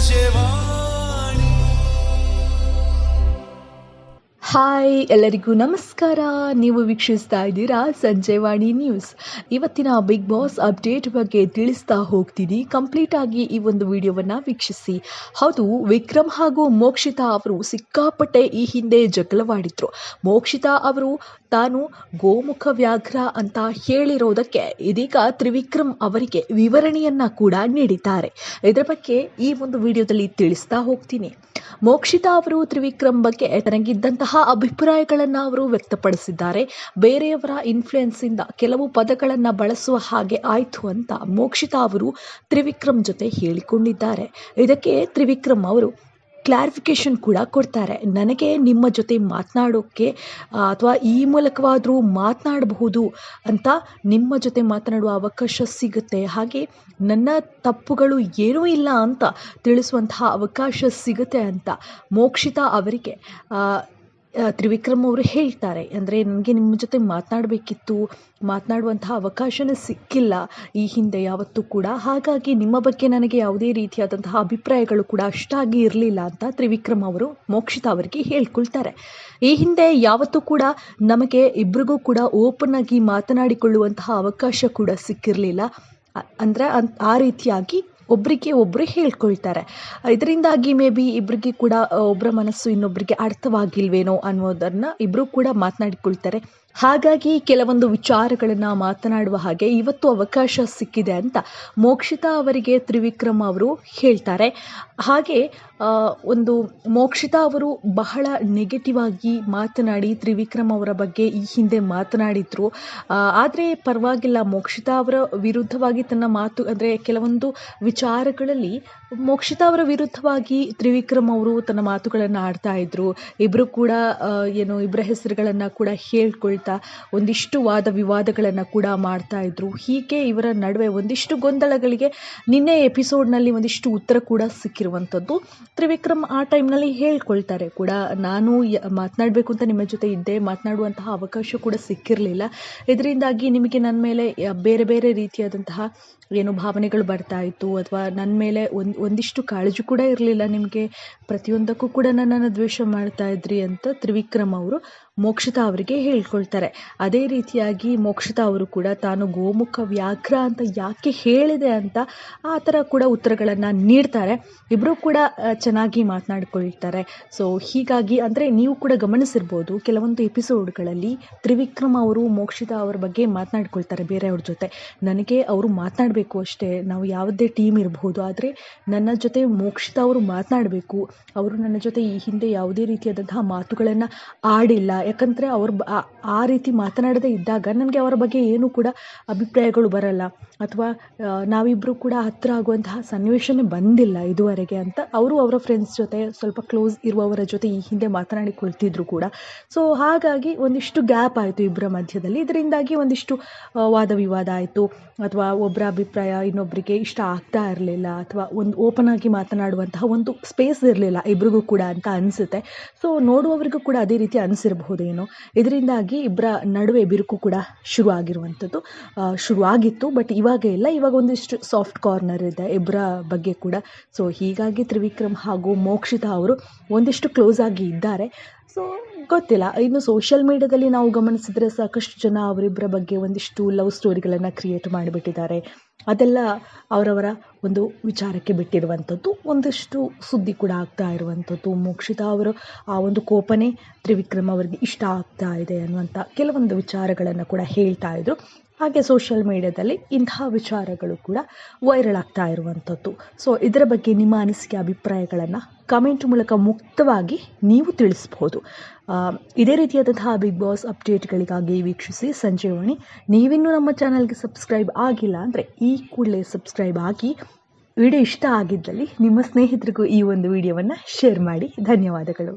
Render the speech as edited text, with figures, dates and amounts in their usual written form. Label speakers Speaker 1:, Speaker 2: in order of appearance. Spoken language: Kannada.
Speaker 1: ಸಂಜೆವಾಣಿ.
Speaker 2: ಹಾಯ್, ಎಲ್ಲರಿಗೂ ನಮಸ್ಕಾರ. ನೀವು ವೀಕ್ಷಿಸ್ತಾ ಇದ್ದೀರಾ ಸಂಜೆವಾಣಿ ನ್ಯೂಸ್. ಇವತ್ತಿನ ಬಿಗ್ ಬಾಸ್ ಅಪ್ಡೇಟ್ ಬಗ್ಗೆ ತಿಳಿಸ್ತಾ ಹೋಗ್ತೀನಿ. ಕಂಪ್ಲೀಟ್ ಆಗಿ ಈ ಒಂದು ವಿಡಿಯೋವನ್ನು ವೀಕ್ಷಿಸಿ. ಹೌದು, ವಿಕ್ರಮ್ ಹಾಗೂ ಮೋಕ್ಷಿತಾ ಅವರು ಸಿಕ್ಕಾಪಟ್ಟೆ ಈ ಹಿಂದೆ ಜಗಳವಾಡಿದ್ರು. ಮೋಕ್ಷಿತಾ ಅವರು ತಾನು ಗೋಮುಖ ವ್ಯಾಘ್ರ ಅಂತ ಹೇಳಿರೋದಕ್ಕೆ ಇದೀಗ ತ್ರಿವಿಕ್ರಮ್ ಅವರಿಗೆ ವಿವರಣೆಯನ್ನ ಕೂಡ ನೀಡಿದ್ದಾರೆ. ಇದರ ಬಗ್ಗೆ ಈ ಒಂದು ವಿಡಿಯೋದಲ್ಲಿ ತಿಳಿಸ್ತಾ ಹೋಗ್ತೀನಿ. ಮೋಕ್ಷಿತಾ ಅವರು ತ್ರಿವಿಕ್ರಮ್ ಬಗ್ಗೆ ತನಗಿದ್ದಂತಹ ಅಭಿಪ್ರಾಯಗಳನ್ನು ಅವರು ವ್ಯಕ್ತಪಡಿಸಿದ್ದಾರೆ. ಬೇರೆಯವರ ಇನ್ಫ್ಲುಯೆನ್ಸ್ ಇಂದ ಕೆಲವು ಪದಗಳನ್ನು ಬಳಸುವ ಹಾಗೆ ಆಯಿತು ಅಂತ ಮೋಕ್ಷಿತಾ ಅವರು ತ್ರಿವಿಕ್ರಮ್ ಜೊತೆ ಹೇಳಿಕೊಂಡಿದ್ದಾರೆ. ಇದಕ್ಕೆ ತ್ರಿವಿಕ್ರಮ್ ಅವರು ಕ್ಲಾರಿಫಿಕೇಶನ್ ಕೂಡ ಕೊಡ್ತಾರೆ. ನನಗೆ ನಿಮ್ಮ ಜೊತೆ ಮಾತನಾಡೋಕ್ಕೆ ಅಥವಾ ಈ ಮೂಲಕವಾದರೂ ಮಾತನಾಡಬಹುದು ಅಂತ ನಿಮ್ಮ ಜೊತೆ ಮಾತನಾಡುವ ಅವಕಾಶ ಸಿಗುತ್ತೆ. ಹಾಗೆ ನನ್ನ ತಪ್ಪುಗಳು ಏನೂ ಇಲ್ಲ ಅಂತ ತಿಳಿಸುವಂತಹ ಅವಕಾಶ ಸಿಗುತ್ತೆ ಅಂತ ಮೋಕ್ಷಿತಾ ಅವರಿಗೆ ತ್ರಿವಿಕ್ರಮ್ ಅವರು ಹೇಳ್ತಾರೆ. ಅಂದರೆ ನನಗೆ ನಿಮ್ಮ ಜೊತೆ ಮಾತನಾಡಬೇಕಿತ್ತು, ಮಾತನಾಡುವಂತಹ ಅವಕಾಶನೇ ಸಿಕ್ಕಿಲ್ಲ ಈ ಹಿಂದೆ ಯಾವತ್ತೂ ಕೂಡ. ಹಾಗಾಗಿ ನಿಮ್ಮ ಬಗ್ಗೆ ನನಗೆ ಯಾವುದೇ ರೀತಿಯಾದಂತಹ ಅಭಿಪ್ರಾಯಗಳು ಕೂಡ ಅಷ್ಟಾಗಿ ಇರಲಿಲ್ಲ ಅಂತ ತ್ರಿವಿಕ್ರಮ್ ಅವರು ಮೋಕ್ಷಿತಾ ಅವರಿಗೆ ಹೇಳ್ಕೊಳ್ತಾರೆ. ಈ ಹಿಂದೆ ಯಾವತ್ತೂ ಕೂಡ ನಮಗೆ ಇಬ್ಬರಿಗೂ ಕೂಡ ಓಪನ್ ಆಗಿ ಮಾತನಾಡಿಕೊಳ್ಳುವಂತಹ ಅವಕಾಶ ಕೂಡ ಸಿಕ್ಕಿರಲಿಲ್ಲ. ಅಂದರೆ ಆ ರೀತಿಯಾಗಿ ಒಬ್ಬರಿಗೆ ಒಬ್ಬರು ಹೇಳ್ಕೊಳ್ತಾರೆ. ಇದರಿಂದಾಗಿ ಮೇ ಬಿ ಇಬ್ಬರಿಗೆ ಕೂಡ ಒಬ್ಬರ ಮನಸ್ಸು ಇನ್ನೊಬ್ಬರಿಗೆ ಅರ್ಥವಾಗಿಲ್ವೇನೋ ಅನ್ನೋದನ್ನು ಇಬ್ಬರು ಕೂಡ ಮಾತನಾಡಿಕೊಳ್ತಾರೆ. ಹಾಗಾಗಿ ಕೆಲವೊಂದು ವಿಚಾರಗಳನ್ನು ಮಾತನಾಡುವ ಹಾಗೆ ಇವತ್ತು ಅವಕಾಶ ಸಿಕ್ಕಿದೆ ಅಂತ ಮೋಕ್ಷಿತಾ ಅವರಿಗೆ ತ್ರಿವಿಕ್ರಮ್ ಅವರು ಹೇಳ್ತಾರೆ. ಹಾಗೆ ಒಂದು ಮೋಕ್ಷಿತಾ ಅವರು ಬಹಳ ನೆಗೆಟಿವ್ ಆಗಿ ಮಾತನಾಡಿ ತ್ರಿವಿಕ್ರಮ್ ಅವರ ಬಗ್ಗೆ ಈ ಹಿಂದೆ ಮಾತನಾಡಿದ್ರು. ಆದರೆ ಪರವಾಗಿಲ್ಲ, ಮೋಕ್ಷಿತಾ ಅವರ ವಿರುದ್ಧವಾಗಿ ತನ್ನ ಮಾತು ಅಂದರೆ ಕೆಲವೊಂದು ವಿಚಾರಗಳಲ್ಲಿ ಮೋಕ್ಷಿತಾ ಅವರ ವಿರುದ್ಧವಾಗಿ ತ್ರಿವಿಕ್ರಮ್ ಅವರು ತನ್ನ ಮಾತುಗಳನ್ನು ಆಡ್ತಾ ಇದ್ರು. ಇಬ್ಬರು ಕೂಡ ಇಬ್ಬರ ಹೆಸರುಗಳನ್ನು ಕೂಡ ಹೇಳ್ಕೊಳ್ತಾ ಒಂದಿಷ್ಟು ವಾದ ವಿವಾದಗಳನ್ನು ಕೂಡ ಮಾಡ್ತಾ ಇದ್ರು. ಹೀಗೆ ಇವರ ನಡುವೆ ಒಂದಿಷ್ಟು ಗೊಂದಲಗಳಿಗೆ ನಿನ್ನೆ ಎಪಿಸೋಡ್ನಲ್ಲಿ ಒಂದಿಷ್ಟು ಉತ್ತರ ಕೂಡ ಸಿಕ್ಕಿರುವಂಥದ್ದು. ತ್ರಿವಿಕ್ರಮ್ ಆ ಟೈಮ್ನಲ್ಲಿ ಹೇಳ್ಕೊಳ್ತಾರೆ ಕೂಡ, ನಾನು ಮಾತನಾಡಬೇಕು ಅಂತ ನಿಮ್ಮ ಜೊತೆ ಇದ್ದೆ, ಮಾತನಾಡುವಂತಹ ಅವಕಾಶ ಕೂಡ ಸಿಕ್ಕಿರಲಿಲ್ಲ. ಇದರಿಂದಾಗಿ ನಿಮಗೆ ನನ್ನ ಮೇಲೆ ಬೇರೆ ಬೇರೆ ರೀತಿಯಾದಂತಹ ಭಾವನೆಗಳು ಬರ್ತಾ ಇತ್ತು, ಅಥವಾ ನನ್ನ ಮೇಲೆ ಒಂದಿಷ್ಟು ಕಾಳಜಿ ಕೂಡ ಇರಲಿಲ್ಲ ನಿಮಗೆ, ಪ್ರತಿಯೊಂದಕ್ಕೂ ಕೂಡ ನನ್ನನ್ನು ದ್ವೇಷ ಮಾಡ್ತಾ ಇದ್ರಿ ಅಂತ ತ್ರಿವಿಕ್ರಮ್ ಅವರು ಮೋಕ್ಷಿತಾ ಅವರಿಗೆ ಹೇಳ್ಕೊಳ್ತಾರೆ. ಅದೇ ರೀತಿಯಾಗಿ ಮೋಕ್ಷಿತಾ ಅವರು ಕೂಡ ತಾನು ಗೋಮುಖ ವ್ಯಾಘ್ರ ಅಂತ ಯಾಕೆ ಹೇಳಿದೆ ಅಂತ ಆ ಥರ ಕೂಡ ಉತ್ತರಗಳನ್ನು ನೀಡ್ತಾರೆ. ಇಬ್ಬರು ಕೂಡ ಚೆನ್ನಾಗಿ ಮಾತನಾಡ್ಕೊಳ್ತಾರೆ. ಸೊ ಹೀಗಾಗಿ ಅಂದರೆ ನೀವು ಕೂಡ ಗಮನಿಸಿರ್ಬೋದು, ಕೆಲವೊಂದು ಎಪಿಸೋಡ್ಗಳಲ್ಲಿ ತ್ರಿವಿಕ್ರಮ್ ಅವರು ಮೋಕ್ಷಿತಾ ಅವರ ಬಗ್ಗೆ ಮಾತನಾಡ್ಕೊಳ್ತಾರೆ ಬೇರೆಯವ್ರ ಜೊತೆ. ನನಗೆ ಅವರು ಮಾತನಾಡಬೇಕು ಅಷ್ಟೇ, ನಾವು ಯಾವುದೇ ಟೀಮ್ ಇರಬಹುದು, ಆದರೆ ನನ್ನ ಜೊತೆ ಮೋಕ್ಷಿತಾ ಅವರು ಮಾತನಾಡಬೇಕು. ಅವರು ನನ್ನ ಜೊತೆ ಈ ಹಿಂದೆ ಯಾವುದೇ ರೀತಿಯಾದಂತಹ ಮಾತುಗಳನ್ನು ಆಡಿಲ್ಲ. ಯಾಕಂದರೆ ಆ ರೀತಿ ಮಾತನಾಡದೇ ಇದ್ದಾಗ ನನಗೆ ಅವರ ಬಗ್ಗೆ ಏನೂ ಕೂಡ ಅಭಿಪ್ರಾಯಗಳು ಬರಲ್ಲ, ಅಥವಾ ನಾವಿಬ್ಬರು ಕೂಡ ಹತ್ತಿರ ಆಗುವಂತಹ ಸನ್ನಿವೇಶನೇ ಬಂದಿಲ್ಲ ಇದುವರೆಗೆ ಅಂತ ಅವರು ಅವರ ಫ್ರೆಂಡ್ಸ್ ಜೊತೆ, ಸ್ವಲ್ಪ ಕ್ಲೋಸ್ ಇರುವವರ ಜೊತೆ ಈ ಹಿಂದೆ ಮಾತನಾಡಿಕೊಳ್ತಿದ್ರು ಕೂಡ. ಸೊ ಹಾಗಾಗಿ ಒಂದಿಷ್ಟು ಗ್ಯಾಪ್ ಆಯಿತು ಇಬ್ಬರ ಮಧ್ಯದಲ್ಲಿ. ಇದರಿಂದಾಗಿ ಒಂದಿಷ್ಟು ವಾದ ವಿವಾದ ಆಯಿತು, ಅಥವಾ ಒಬ್ಬರ ಅಭಿಪ್ರಾಯ ಇನ್ನೊಬ್ಬರಿಗೆ ಇಷ್ಟ ಆಗ್ತಾ ಇರಲಿಲ್ಲ, ಅಥವಾ ಒಂದು ಓಪನ್ ಆಗಿ ಮಾತನಾಡುವಂತಹ ಒಂದು ಸ್ಪೇಸ್ ಇರಲಿಲ್ಲ ಇಬ್ರಿಗೂ ಕೂಡ ಅಂತ ಅನಿಸುತ್ತೆ. ಸೊ ನೋಡುವವರಿಗೂ ಕೂಡ ಅದೇ ರೀತಿ ಅನಿಸಿರಬಹುದೇನೋ. ಇದರಿಂದಾಗಿ ಇಬ್ಬರ ನಡುವೆ ಬಿರುಕು ಕೂಡ ಶುರುವಾಗಿತ್ತು. ಬಟ್ ಇವಾಗ ಇಲ್ಲ, ಇವಾಗ ಒಂದಿಷ್ಟು ಸಾಫ್ಟ್ ಕಾರ್ನರ್ ಇದೆ ಇಬ್ಬರ ಬಗ್ಗೆ ಕೂಡ. ಸೊ ಹೀಗಾಗಿ ತ್ರಿವಿಕ್ರಮ್ ಹಾಗೂ ಮೋಕ್ಷಿತಾ ಅವರು ಒಂದಿಷ್ಟು ಕ್ಲೋಸ್ ಆಗಿ ಇದ್ದಾರೆ. ಸೊ ಗೊತ್ತಿಲ್ಲ, ಇನ್ನು ಸೋಷಿಯಲ್ ಮೀಡಿಯಾದಲ್ಲಿ ನಾವು ಗಮನಿಸಿದರೆ ಸಾಕಷ್ಟು ಜನ ಅವರಿಬ್ಬರ ಬಗ್ಗೆ ಒಂದಿಷ್ಟು ಲವ್ ಸ್ಟೋರಿಗಳನ್ನು ಕ್ರಿಯೇಟ್ ಮಾಡಿಬಿಟ್ಟಿದ್ದಾರೆ. ಅದೆಲ್ಲ ಅವರವರ ಒಂದು ವಿಚಾರಕ್ಕೆ ಬಿಟ್ಟಿರುವಂಥದ್ದು. ಒಂದಿಷ್ಟು ಸುದ್ದಿ ಕೂಡ ಆಗ್ತಾ ಇರುವಂಥದ್ದು, ಮೋಕ್ಷಿತಾ ಅವರು ಆ ಒಂದು ಕೋಪನೇ ತ್ರಿವಿಕ್ರಮ್ ಅವರಿಗೆ ಇಷ್ಟ ಆಗ್ತಾ ಇದೆ ಅನ್ನುವಂಥ ಕೆಲವೊಂದು ವಿಚಾರಗಳನ್ನು ಕೂಡ ಹೇಳ್ತಾ ಇದ್ರು. ಹಾಗೆ ಸೋಷಿಯಲ್ ಮೀಡಿಯಾದಲ್ಲಿ ಇಂತಹ ವಿಚಾರಗಳು ಕೂಡ ವೈರಲ್ ಆಗ್ತಾ ಇರುವಂಥದ್ದು. ಸೊ ಇದರ ಬಗ್ಗೆ ನಿಮ್ಮ ಅನಿಸಿಕೆ ಅಭಿಪ್ರಾಯಗಳನ್ನು ಕಮೆಂಟ್ ಮೂಲಕ ಮುಕ್ತವಾಗಿ ನೀವು ತಿಳಿಸ್ಬೋದು. ಇದೇ ರೀತಿಯಾದಂತಹ ಬಿಗ್ ಬಾಸ್ ಅಪ್ಡೇಟ್ಗಳಿಗಾಗಿ ವೀಕ್ಷಿಸಿ ಸಂಜೀವನಿ. ನೀವಿನ್ನೂ ನಮ್ಮ ಚಾನಲ್ಗೆ ಸಬ್ಸ್ಕ್ರೈಬ್ ಆಗಿಲ್ಲ ಅಂದರೆ ಈ ಕೂಡಲೇ ಸಬ್ಸ್ಕ್ರೈಬ್ ಆಗಿ, ವಿಡಿಯೋ ಇಷ್ಟ ಆಗಿದ್ದಲ್ಲಿ ನಿಮ್ಮ ಸ್ನೇಹಿತರಿಗೂ ಈ ಒಂದು ವಿಡಿಯೋವನ್ನು ಶೇರ್ ಮಾಡಿ. ಧನ್ಯವಾದಗಳು.